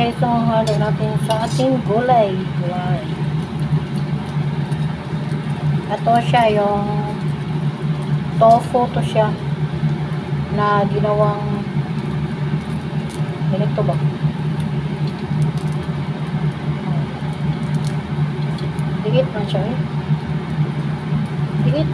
guys, so halo natin sa ating gulay. Gulay. Ito siya yung tofu to siya na ginawang ganito ba? Dikit man siya eh. Dikit.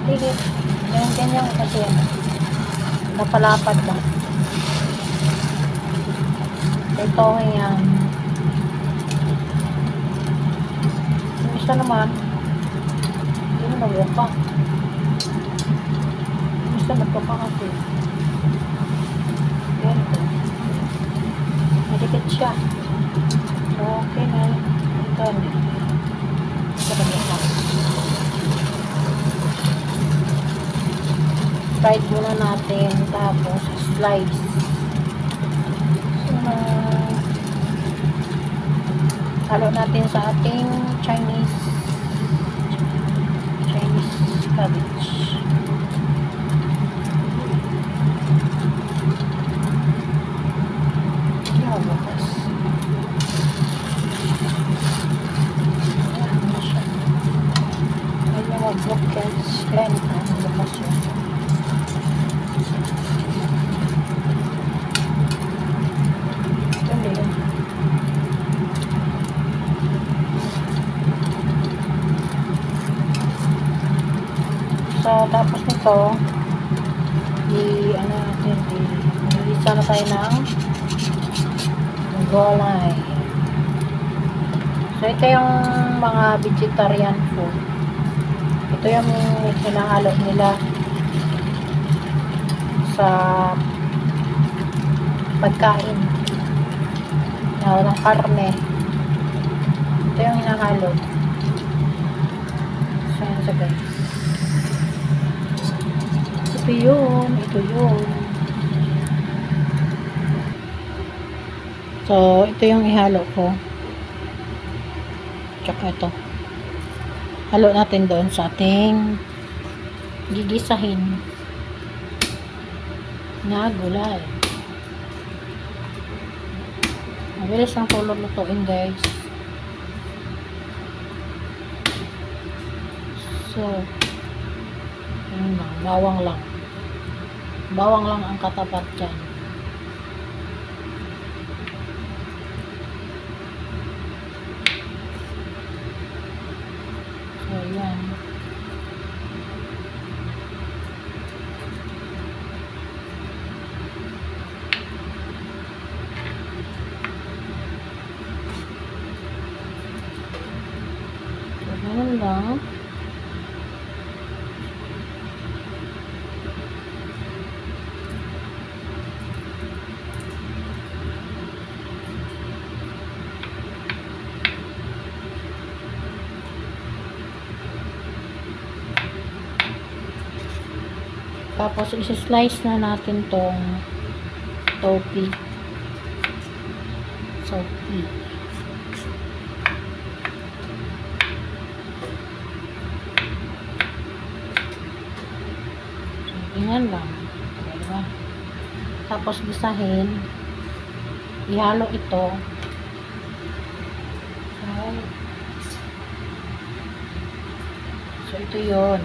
Dikit. Ganyan kasi yan. Napalapad ba? Ito yan. Yung isa naman, hindi mo nagwaka. Yung isa nagwaka kasi. Ganito. Madikit siya. So, okay na. Ito na. Ito na ito. Fried muna natin. Tapos, slice. So, halo natin sa ating Chinese cabbage. Yeah, bukas. Ayan, mag-blockage. Ayan, bukas yun. So, tapos nito, i-isa na tayo ng gulay. So, ito yung mga vegetarian food. Ito yung hinahalo nila sa pagkain ng karne. Ito yung hinahalo. So, yan sa guys. Ito yun. So, ito yung ihalo ko. Tsaka ito. Halo natin doon sa ating gigisahin na gulay. Mabilis ang tulog lutuin guys. So, yun lang. Bawang lang. Bawang lang ang katapat dyan. So, yan. So, ganun lang. Tapos, isi-slice na natin tong tofu. So, ganyan lang. Diba? Tapos, gisahin. Ihalo ito. So, ito yun.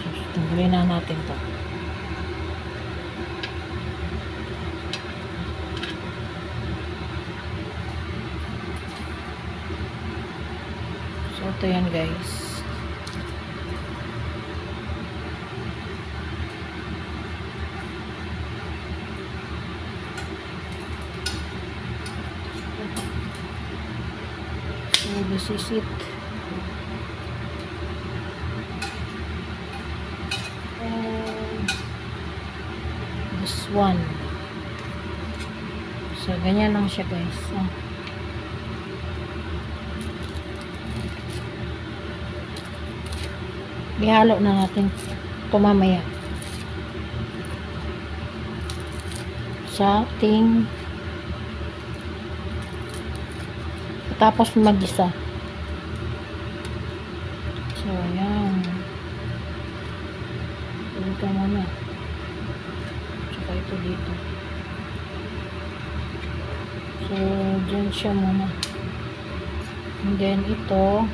So, tungguin na natin to. So, ito yan guys. So, this is it. And this one. So, ganyan lang siya guys. Ihalo na natin ito mamaya sa ating tapos mag-isa. So, ayan. Ito muna. Tsaka ito So, dyan siya muna. And then, ito.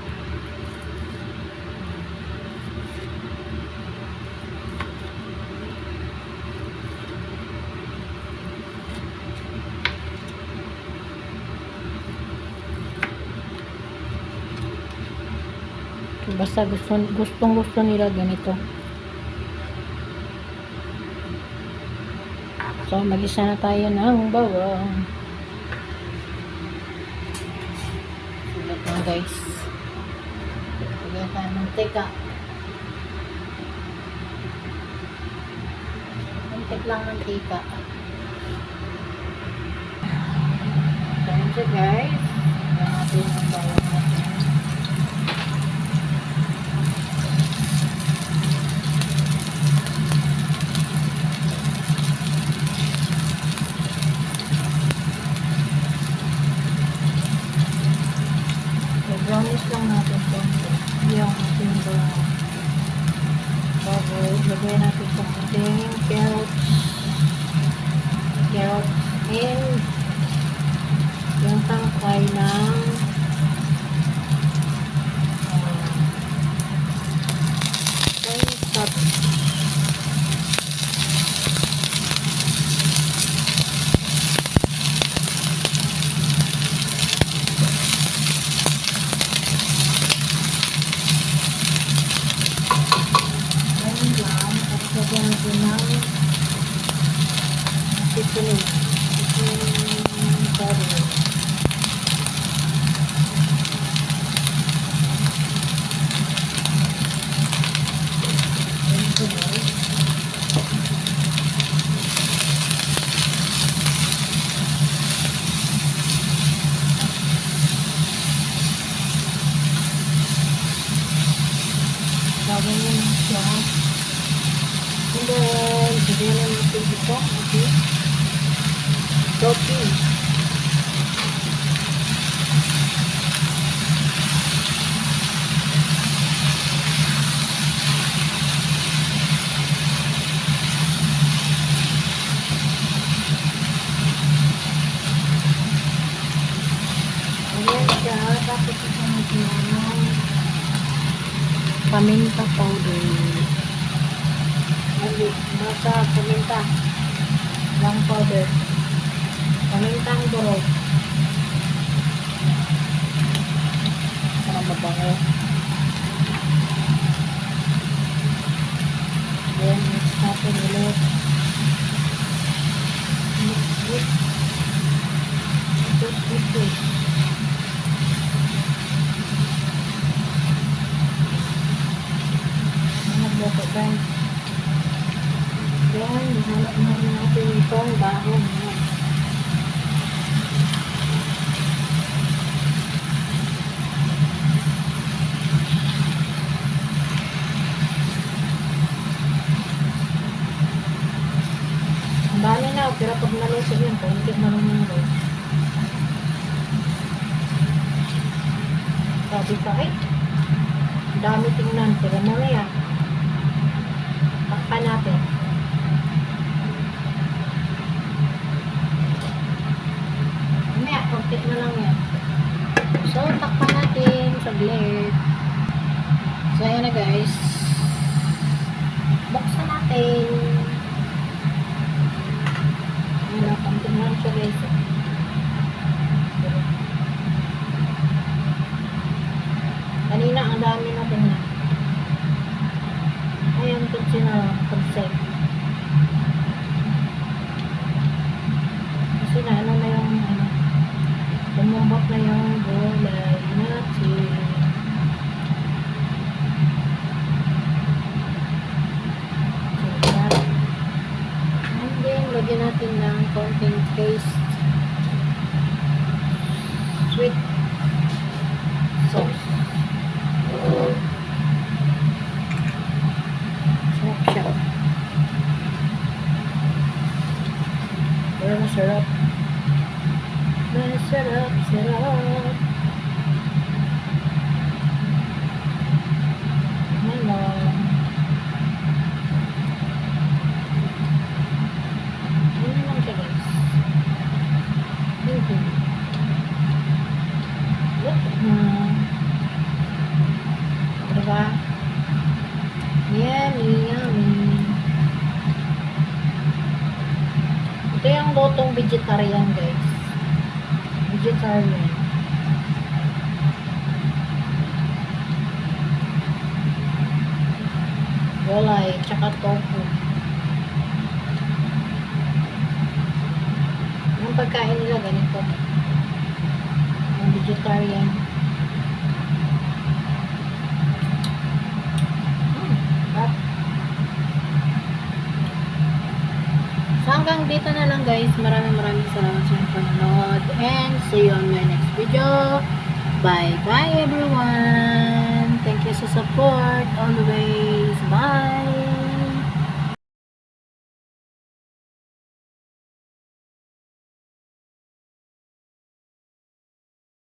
Basta gustong gusto nila ganito. So, mag-isa na tayo ng bawang. Sulit na guys. Lagyan tayo ng mantika. Mantik lang mantika. So, yun siya guys. Lagyan natin ang bawang natin. Brownish lang natin ito. Yung ating brown. Tapos, lagay natin sa ating carrots. Carrots. And, yung tangkay ng cornstarch. Lagyan natin ng seasoning. Seasoning powder. Lagyan mo siya. And then, lagyan natin ito. Okay. Tofu. Ayan siya. Tapos ito natin yung paminta powder. Basta paminta lang powder. Pamintang durog. Para mabango. Then, mix natin ulit. Mix. Ito. Nagloko guys. Yan, nahanap na natin itong dahon. Ang dami na, pero pag naluso yan, paunti na lang yung guys. Sabi ka, ay, dami tingnan, pero mamaya, takpan natin. Konti na lang yan. So, takpan natin saglit. So, ayan na guys. Buksan natin. Ayan na, konti na lang siya guys. Kanina, ang dami natin na. Ayan, tutsi na concept. Kasi na, ano na yung lumambot na yung gulay natin. And then, lagyan natin ng konting paste. Sweet sauce. Sarap siya. Pero masarap. Masarap. Hello. Ano lang siya guys. Thank you. vegetarian guys. Vegetarian. Gulay, tsaka tofu. Ang pagkain nila ganito. Ang vegetarian. So hanggang dito na lang guys. Maraming salamat sa inyong panonood. And see you on my next video. Bye bye everyone. Thank you sa support always. Bye.